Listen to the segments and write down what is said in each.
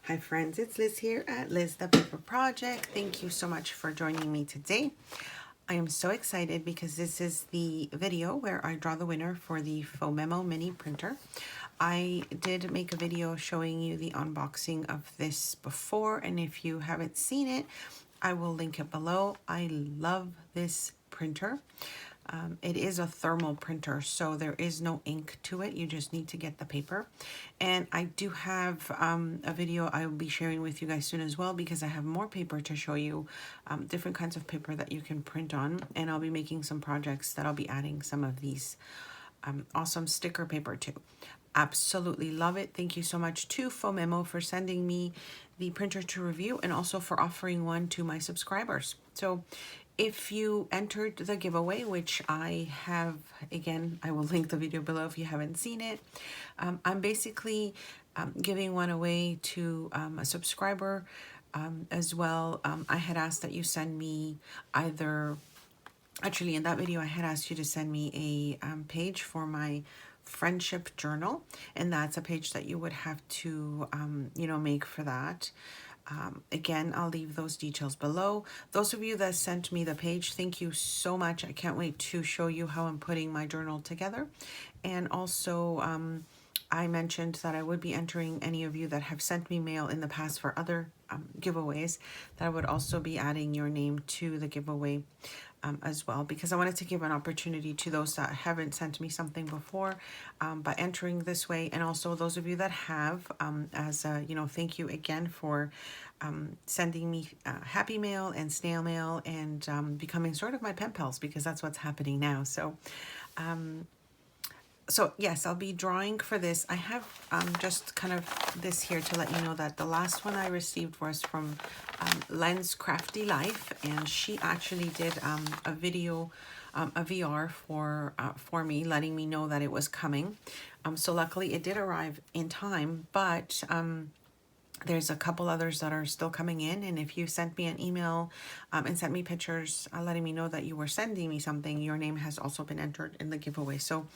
Hi friends, it's Liz here at Liz the Paper Project. Thank you so much for joining me today. I am so excited because this is the video where I draw the winner for the Phomemo mini printer. I did make a video showing you the unboxing of this before, and if you haven't seen it, I will link it below. I love this printer. It is a thermal printer, so there is no ink to it. You just need to get the paper. And I do have a video I will be sharing with you guys soon as well, because I have more paper to show you, different kinds of paper that you can print on. And I'll be making some projects that I'll be adding some of these awesome sticker paper to. Absolutely love it. Thank you so much to Phomemo for sending me the printer to review, and also for offering one to my subscribers. So if you entered the giveaway, which I have, again, I will link the video below if you haven't seen it. I'm basically giving one away to a subscriber as well. I had asked that you send me either, actually in that video I had asked you to send me a page for my friendship journal, and that's a page that you would have to make for that. Again, I'll leave those details below. Those of you that sent me the page, thank you so much. I can't wait to show you how I'm putting my journal together. And also, I mentioned that I would be entering any of you that have sent me mail in the past for other giveaways, that I would also be adding your name to the giveaway as well, because I wanted to give an opportunity to those that haven't sent me something before by entering this way, and also those of you that have, as a thank you again for sending me happy mail and snail mail, and becoming sort of my pen pals, because that's what's happening now. So yes, I'll be drawing for this. I have just kind of this here to let you know that the last one I received was from Lens Crafty Life, and she actually did a video, a VR for me, letting me know that it was coming. So luckily it did arrive in time, but there's a couple others that are still coming in, and if you sent me an email and sent me pictures letting me know that you were sending me something, your name has also been entered in the giveaway. So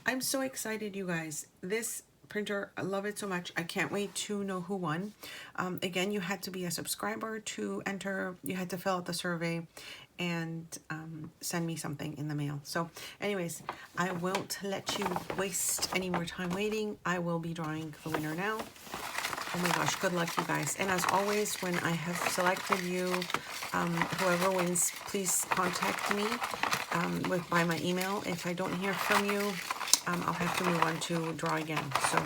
I'm so excited, you guys. This printer, I love it so much. I can't wait to know who won. Again, you had to be a subscriber to enter. You had to fill out the survey and send me something in the mail. So anyways, I won't let you waste any more time waiting. I will be drawing the winner now. Oh my gosh, good luck, you guys. And as always, when I have selected you, whoever wins, please contact me by my email. If I don't hear from you, I'll have to move on to draw again. So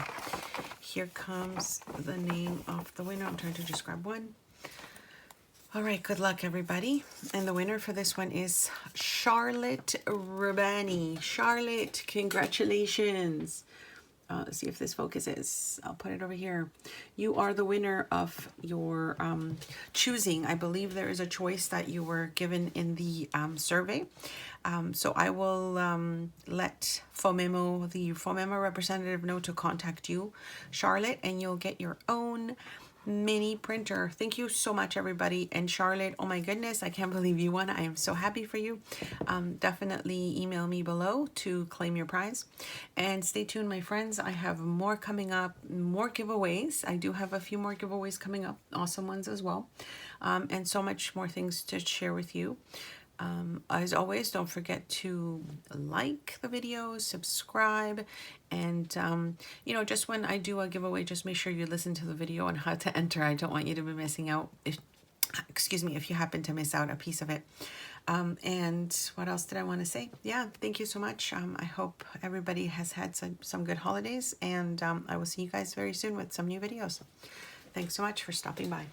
here comes the name of the winner. I'm trying to just grab one. All right, good luck, everybody. And the winner for this one is Charlotte Rabani. Charlotte, congratulations. Let's see if this focuses. I'll put it over here. You are the winner of your choosing. I believe there is a choice that you were given in the survey. So I will let Phomemo, the Phomemo representative, know to contact you, Charlotte, and you'll get your own mini printer. Thank you so much, everybody. And Charlotte, oh my goodness, I can't believe you won. I am so happy for you. Definitely email me below to claim your prize, and stay tuned, my friends. I have more coming up, more giveaways. I do have a few more giveaways coming up, awesome ones as well, and so much more things to share with you. As always, don't forget to like the video, subscribe, and just when I do a giveaway, just make sure you listen to the video on how to enter. I don't want you to be missing out, if you happen to miss out a piece of it. And what else did I want to say? Yeah, thank you so much. I hope everybody has had some good holidays, and I will see you guys very soon with some new videos. Thanks so much for stopping by.